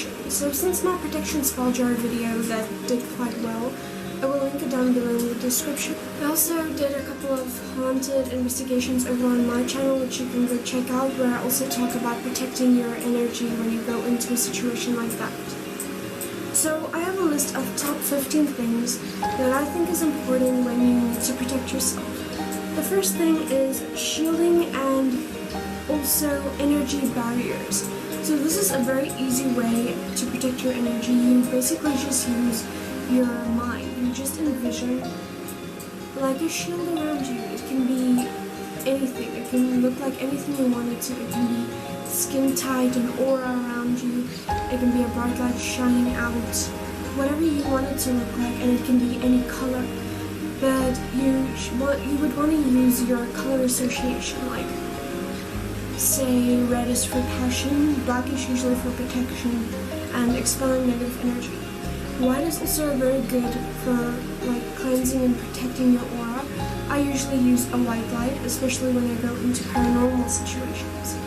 protection. So since my protection spell jar video that did quite well, I will link it down below in the description. I also did a couple of haunted investigations over on my channel, which you can go check out, where I also talk about protecting your energy when you go into a situation like that. So I have a list of top 15 things that I think is important when you need to protect yourself. The first thing is shielding and also energy barriers. So this is a very easy way to protect your energy. You basically just use your mind. You just envision like a shield around you. It can be anything. It can look like anything you want it to. It can be skin tight, an aura around you. It can be a bright light shining out. Whatever you want it to look like, and it can be any color. But you would want to use your color association, like say red is for passion, black is usually for protection and expelling negative energy. White is also very good for like cleansing and protecting your aura. I usually use a white light, especially when I go into paranormal situations.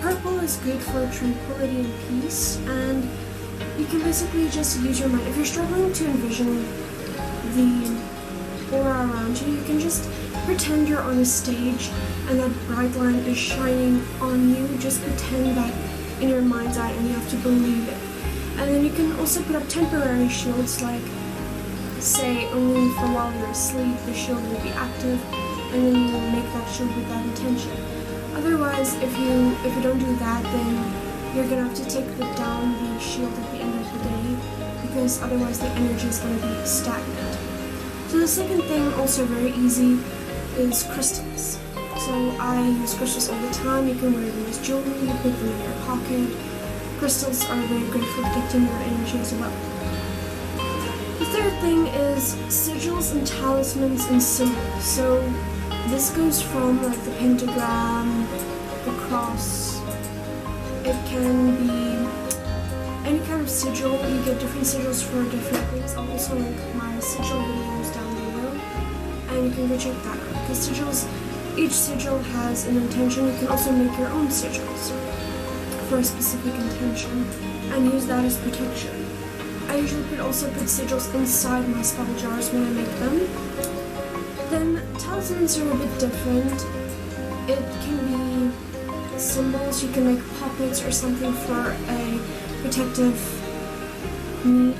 Purple is good for tranquility and peace, and you can basically just use your mind. If you're struggling to envision the aura around you, you can just pretend you're on a stage and that bright line is shining on you. Just pretend that in your mind's eye, and you have to believe it. And then you can also put up temporary shields, like say only for while you're asleep the shield will be active, and then you will make that shield with that intention. Otherwise, if you don't do that, then you're gonna have to take down the shield at the end of the day, because otherwise the energy is gonna be stagnant. So the second thing, also very easy, is crystals. So I use crystals all the time. You can wear them as jewelry, you put them in your pocket. Crystals are very good for protecting your energy as well. The third thing is sigils and talismans and symbols. So this goes from like the pentagram, the cross. It can be any kind of sigil. You get different sigils for different things. I'll also link my sigil videos down below, and you can go check that out. Because sigils, each sigil has an intention. You can also make your own sigils for a specific intention and use that as protection. I usually also put sigils inside my spell jars when I make them. Then talismans are a bit different. It can be symbols. You can make puppets or something for a protective need.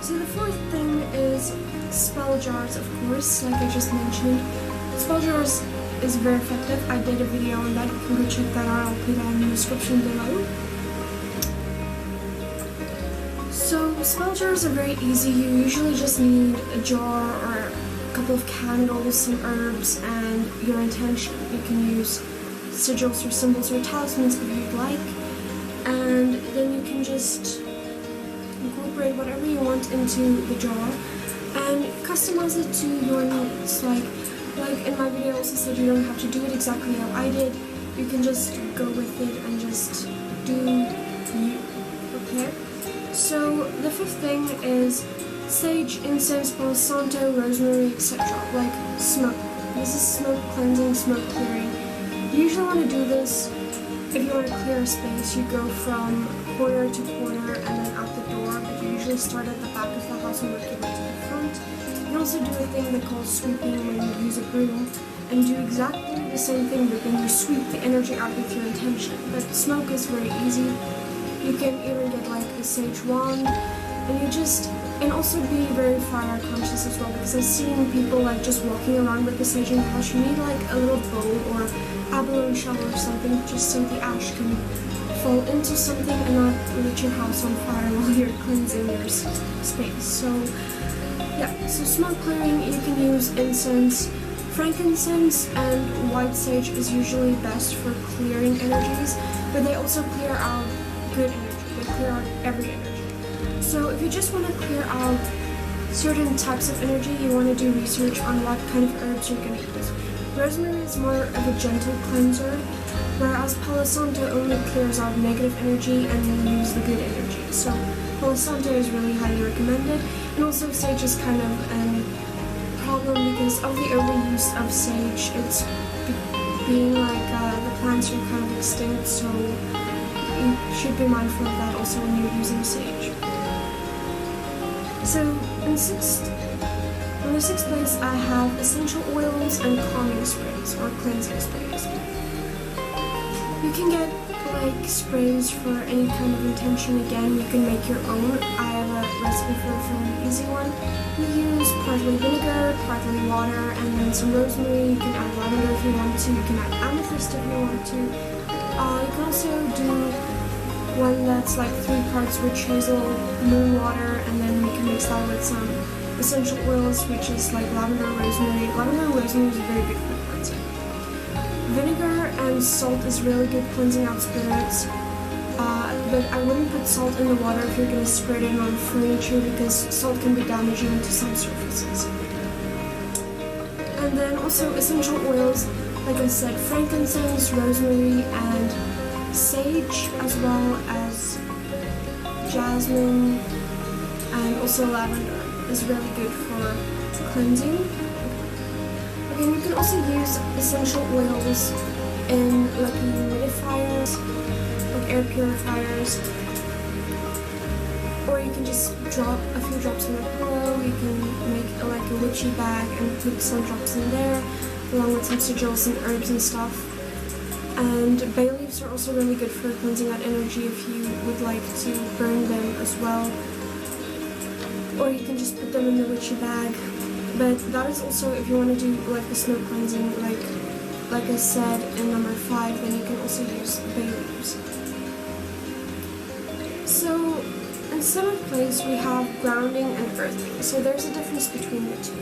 So the fourth thing is spell jars, of course, like I just mentioned. Spell jars is very effective. I did a video on that. You can go check that out. I'll put that in the description below. So spell jars are very easy. You usually just need a jar or a couple of candles, some herbs, and your intention. You can use sigils or symbols or talismans if you'd like, and then you can just incorporate whatever you want into the jar and customize it to your needs. Like in my video I also said, you don't have to do it exactly how I did. You can just go with it and just do you, okay? So the fifth thing is sage, incense, palo santo, rosemary, etc. Like smoke. This is smoke cleansing, smoke clearing. You usually want to do this if you want to clear a space. You go from corner to corner and then out the door, but you usually start at the back of the house and work your way to the front. You can also do a thing they call sweeping, when you use a broom and do exactly the same thing, but then you sweep the energy out with your intention. But smoke is very easy. You can even get like a sage wand, and also be very fire conscious as well, because I've seen people like just walking around with the sage in the house. You need like a little bowl or abalone shovel or something, just so the ash can fall into something and not lit your house on fire while you're cleansing your space. So yeah, so smoke clearing, you can use incense. Frankincense and white sage is usually best for clearing energies, but they also clear out good energy. They clear out every energy. So if you just want to clear out certain types of energy, you want to do research on what kind of herbs you're going to use. Rosemary is more of a gentle cleanser, whereas palo santo only clears out negative energy and you use the good energy. So palo santo is really highly recommended, and also sage is kind of a problem because of the overuse of sage. It's being like the plants are kind of extinct, so you should be mindful of that also when you're using sage. So in the sixth place, I have essential oils and calming sprays or cleansing sprays. You can get like sprays for any kind of intention. Again, you can make your own. I have a recipe for a fairly easy one. You use partly vinegar, partly water, and then some rosemary. You can add lavender if you want to. You can add amethyst if you want to. You can also do one that's like 3 parts witch hazel, moon water, and then you can mix that with some essential oils, which is like lavender, rosemary. Lavender and rosemary is very good for cleansing. Vinegar and salt is really good cleansing out spirits, but I wouldn't put salt in the water if you're going to spread it on furniture because salt can be damaging to some surfaces. And then also essential oils, like I said, frankincense, rosemary, and sage, as well as jasmine, and also lavender is really good for cleansing. And you can also use essential oils in like humidifiers, like air purifiers, or you can just drop a few drops on a pillow. You can make like a witchy bag and put some drops in there, along with some sigils and herbs and stuff. And bay leaves are also really good for cleansing that energy if you would like to burn them as well. Or you can just put them in the witchy bag. But that is also if you want to do like the smoke cleansing, like I said in number 5, then you can also use bay leaves. So in 7th place we have grounding and earthing. So there's a difference between the two.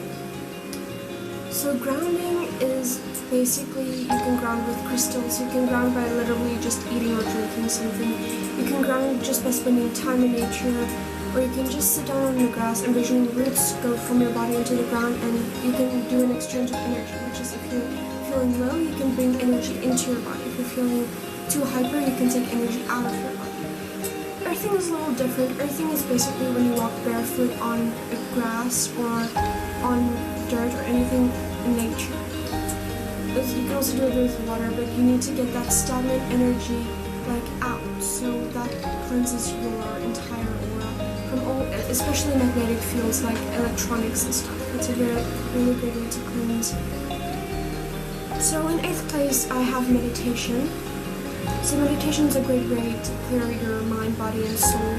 So grounding is basically you can ground with crystals. You can ground by literally just eating or drinking something. You can ground just by spending time in nature. Or you can just sit down on the grass, envisioning roots go from your body into the ground, and you can do an exchange of energy, which is if you're feeling low, you can bring energy into your body. If you're feeling too hyper, you can take energy out of your body. Earthing is a little different. Earthing is basically when you walk barefoot on grass or on dirt or anything in nature. You can also do it with water, but you need to get that stagnant energy like out, so that cleanses your entire aura from all, especially magnetic fields like electronics and stuff. It's a really great way to cleanse. So in 8th place, I have meditation. So meditation is a great way to clear your mind, body, and soul,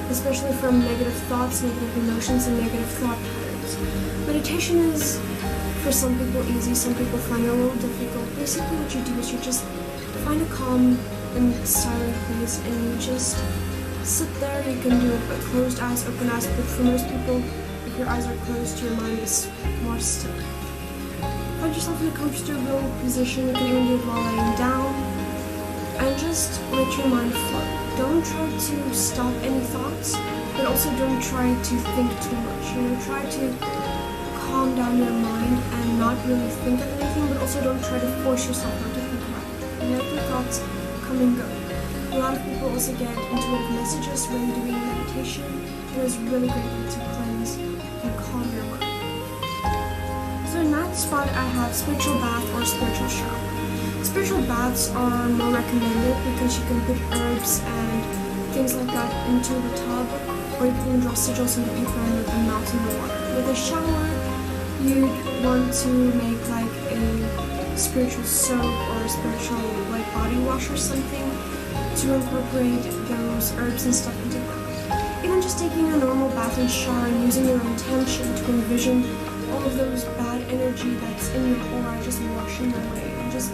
especially from negative thoughts, negative emotions, and negative thought patterns. Meditation is, for some people, easy. Some people find it a little difficult. Basically, what you do is you just find a calm and silent place, and you just sit there. You can do it with closed eyes, open eyes, but for most people, if your eyes are closed, your mind is more still. Find yourself in a comfortable position. You can even do it while laying down, and just let your mind flow. Don't try to stop any thoughts, but also don't try to think too much. Try to calm down your mind and not really think of anything, but also don't try to force yourself not to think about it. Let your thoughts come and go. A lot of people also get intuitive messages when doing meditation. It is a really great way to cleanse and calm your mind. So in that spot, I have spiritual bath or spiritual shower. Spiritual baths are more recommended because you can put herbs and things like that into the tub, or you can draw sigils on the paper and let them melt in the water. With a shower, you'd want to make like a spiritual soap or a spiritual like body wash or something to incorporate those herbs and stuff into that. Even just taking a normal bath and shower and using your intention to envision all of those bad energy that's in your aura just washing away. And just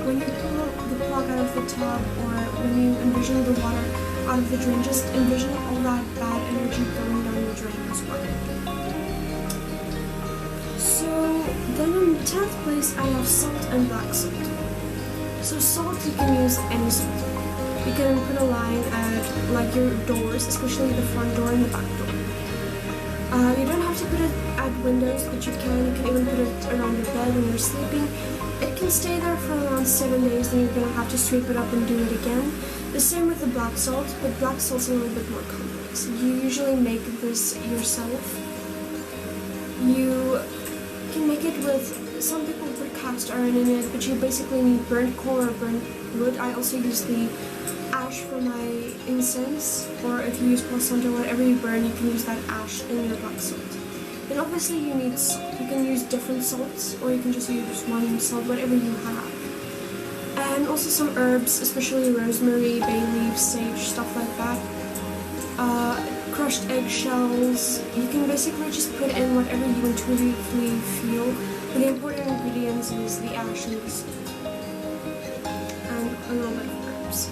when you pull the plug out of the tub or when you envision the water out of the drain, just envision all that bad energy going down the drain as well. So then in 10th place, I have salt and black salt. So salt you can use any salt. You can put a line at like your doors, especially the front door and the back door. You don't have to put it at windows, but you can even put it around your bed when you're sleeping. It can stay there for around 7 days, then you're going to have to sweep it up and do it again. The same with the black salt, but black salt's a little bit more complex. You usually make this yourself. You can make it with, some people put cast iron in it, but you basically need burnt coal or burnt wood. I also use the ash for my incense, or if you use Palo Santo, whatever you burn, you can use that ash in your black salt. Then obviously you need salt. You can use different salts, or you can just use one salt, whatever you have. And also some herbs, especially rosemary, bay leaves, sage, stuff like that. Crushed eggshells. You can basically just put in whatever you intuitively feel. But the important ingredients is the ash and the salt. And a little bit of herbs.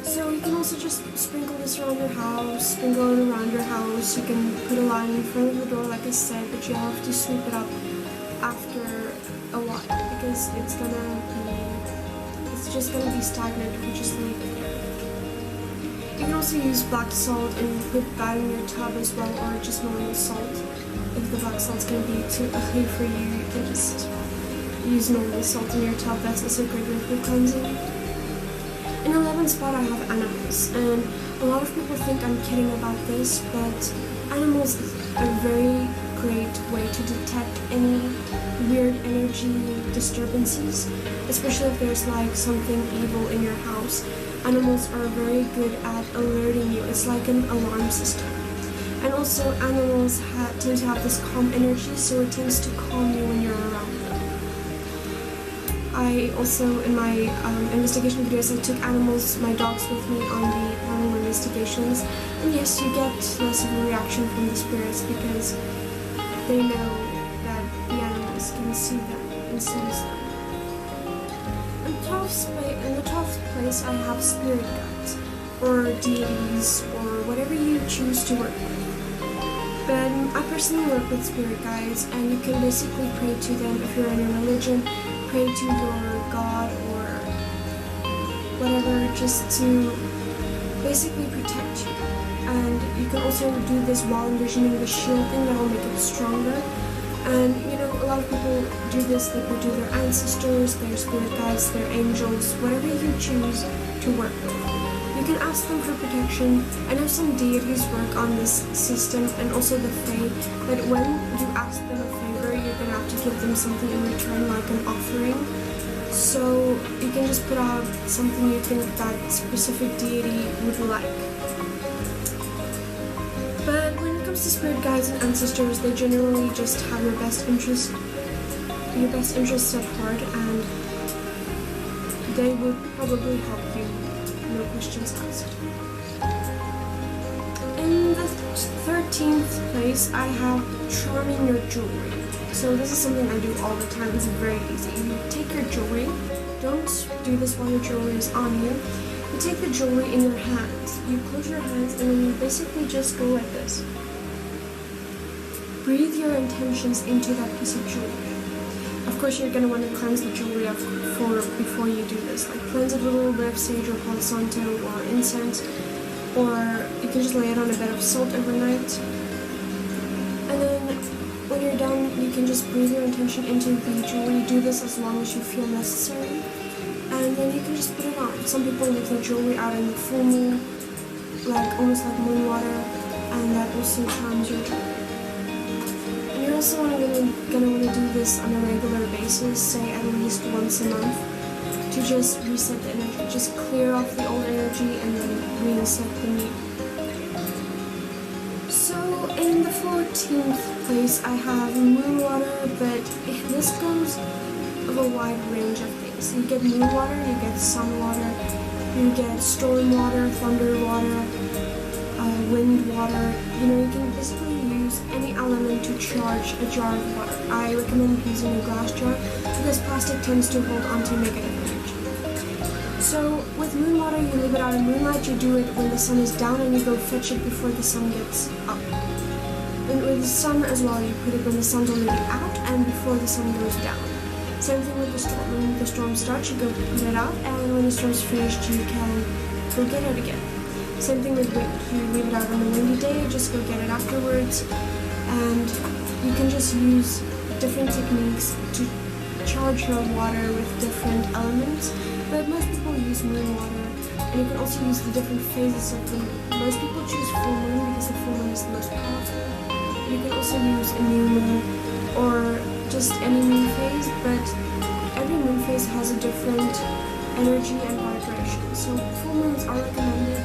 So you can also just sprinkle this around your house, sprinkle it around your house. You can put a line in front of the door, like I said, but you have to sweep it up after a while because it's just gonna be stagnant if you just leave it there. You can also use black salt and put that in your tub as well, or just normal salt. If the black salt's gonna be too ugly for you, you can just use normal salt in your tub. That's also great for cleansing. In 11th spot I have animals, and a lot of people think I'm kidding about this, but animals is a very great way to detect any weird energy disturbances, especially if there's like something evil in your house. Animals are very good at alerting you. It's like an alarm system. And also animals tend to have this calm energy, so it tends to calm you when you're around them. I also, in my investigation videos, I took my dogs with me on the paranormal investigations, and yes, you get less of a reaction from the spirits because they know that the animals can see them and sense them. In the 12th place, I have spirit guides, or deities, or whatever you choose to work with. But I personally work with spirit guides, and you can basically pray to them if you're in a religion. Pray to your god or whatever, just to basically protect you. And you can also do this while envisioning the shield thing that will make it stronger. And you know, a lot of people do this. They pray to their ancestors, their spirit guides, their angels, whatever you choose to work with. You can ask them for protection. I know some deities work on this system, and also the Fae, but when you ask them a favor, you're gonna have to give them something in return, like an offering. So you can just put out something you think that specific deity would like. But when it comes to spirit guides and ancestors, they generally just have your best interests at heart, and they would probably help you, no questions asked. In the 13th place, I have charming your jewelry. So this is something I do all the time. It's very easy. You take your jewelry. Don't do this while your jewelry is on you. You take the jewelry in your hands. You close your hands and then you basically just go like this. Breathe your intentions into that piece of jewelry. Of course, you're going to want to cleanse the jewelry before you do this. Like cleanse it with a little bit of sage or Palo Santo or incense. Or you can just lay it on a bed of salt overnight. And then when you're done, you can just breathe your intention into the jewelry. Do this as long as you feel necessary. And then you can just put it on. Some people leave their jewelry out in the full moon, almost like moon water, and that also charms your jewelry. And you're also gonna want to do this on a regular basis, say at least once a month, to just reset the energy. Just clear off the old energy and then reset the new. So in the 14th place, I have moon water, but this goes of a wide range of things. You get moon water, you get sun water, you get storm water, thunder water, wind water. You know, you can basically use any element to charge a jar of water. I recommend using a glass jar because plastic tends to hold onto negative energy. So with moon water, you leave it out in moonlight. You do it when the sun is down, and you go fetch it before the sun gets up. And with the sun as well, you put it when the sun's already out and before the sun goes down. Same thing with the storm. When the storm starts, you go put it out, and when the storm's finished, you can go get it again. Same thing with wind. You leave it out on a windy day, just go get it afterwards. And you can just use different techniques to charge your water with different elements. But most people use moon water, and you can also use the different phases of the moon. Most people choose full moon because the full moon is the most powerful. You can also use a new moon or just any moon phase, but every moon phase has a different energy and vibration. so full moons are recommended,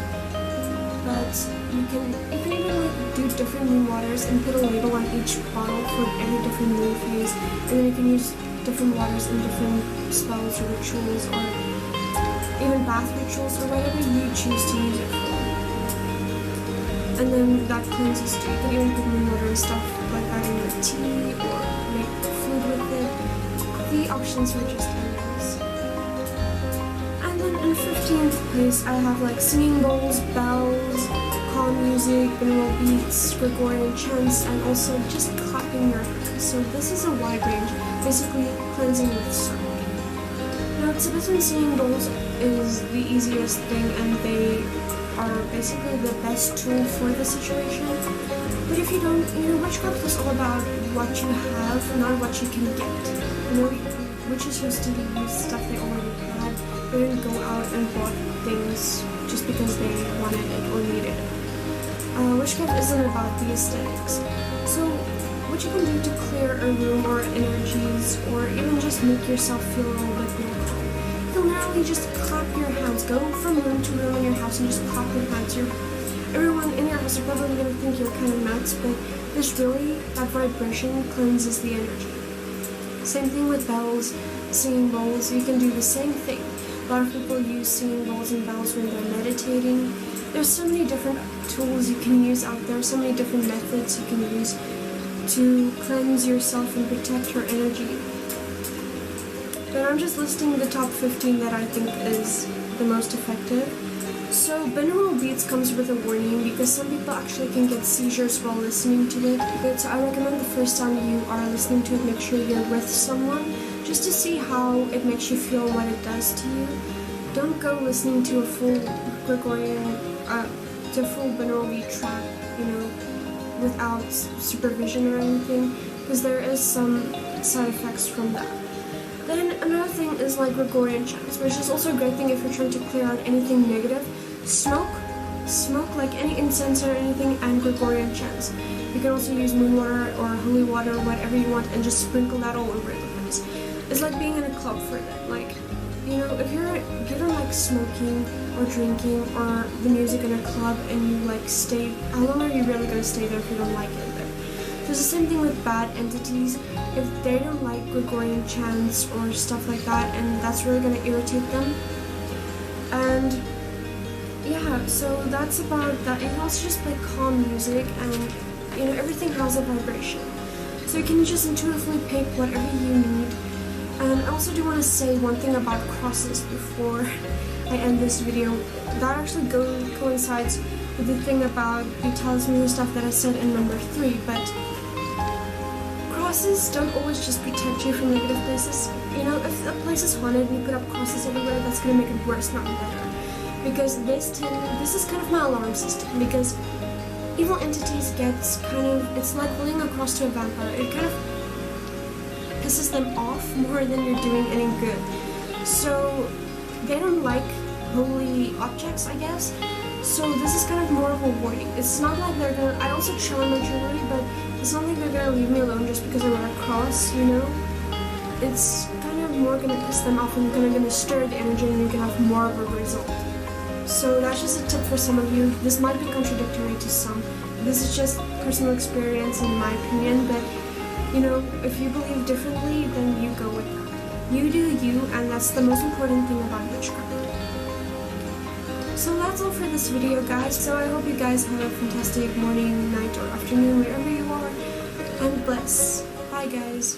but you can even like do different moon waters and put a label on each bottle for every different moon phase, and then you can use different waters in different spells or rituals or even bath rituals or whatever you choose to use it for. And then that cleanses too. You can even put moon water and stuff like that in your tea or make food with it. The options are just endless. And then in 15th place I have like singing bowls, bells, calm music, binaural beats, Gregorian chants, and also just clapping your hands. So this is a wide range, basically cleansing with sound. Now Tibetan singing bowls is the easiest thing and they are basically the best tool for the situation. But if you don't, witchcraft is all about what you have, not what you can get. Witches used to use stuff they already had. They didn't go out and bought things just because they wanted it or needed it. Witchcraft isn't about the aesthetics. So what you can do to clear a room or energies or even just make yourself feel a little bit more calm. You'll literally just clap your hands. Go from room to room in your house and just clap your hands. Everyone in your house are probably going to think you're kind of nuts, but this really, that vibration cleanses the energy. Same thing with bells, singing bowls. You can do the same thing. A lot of people use singing bowls and bells when they're meditating. There's so many different tools you can use out there, so many different methods you can use to cleanse yourself and protect your energy. But I'm just listing the top 15 that I think is the most effective. So binaural beats comes with a warning because some people actually can get seizures while listening to it. But I recommend the first time you are listening to it, make sure you're with someone just to see how it makes you feel, what it does to you. Don't go listening to a full Gregorian, to a full binaural beat track, without supervision or anything, because there is some side effects from that. Then another thing is like Gregorian chants, which is also a great thing if you're trying to clear out anything negative. Smoke like any incense or anything, and Gregorian chants. You can also use moon water or holy water, whatever you want, and just sprinkle that all over the place. It's like being in a club for them. Like, if you don't like smoking or drinking or the music in a club and you like stay, how long are you really gonna stay there if you don't like it there? So it's the same thing with bad entities. If they don't like Gregorian chants or stuff like that, and that's really gonna irritate them. And yeah, so that's about that. You can also just play calm music, and everything has a vibration. So you can just intuitively pick whatever you need. And I also do want to say one thing about crosses before I end this video. That actually coincides with the thing about the talismans and stuff that I said in number 3, but crosses don't always just protect you from negative places. If a place is haunted and you put up crosses everywhere, that's going to make it worse, not better. Because this is kind of my alarm system, because evil entities it's like holding a cross to a vampire. It kind of pisses them off more than you're doing any good. So they don't like holy objects, I guess. So this is kind of more of a warning. It's not like they're gonna, I also chill in my jewelry, but it's not like they're gonna leave me alone just because I wear a cross, It's kind of more gonna piss them off and kind of gonna stir the energy and you can have more of a result. So that's just a tip for some of you. This might be contradictory to some. This is just personal experience in my opinion, but if you believe differently, then you go with that. You do you, and that's the most important thing about witchcraft. So that's all for this video, guys. So I hope you guys have a fantastic morning, night, or afternoon, wherever you are, and bless. Bye, guys.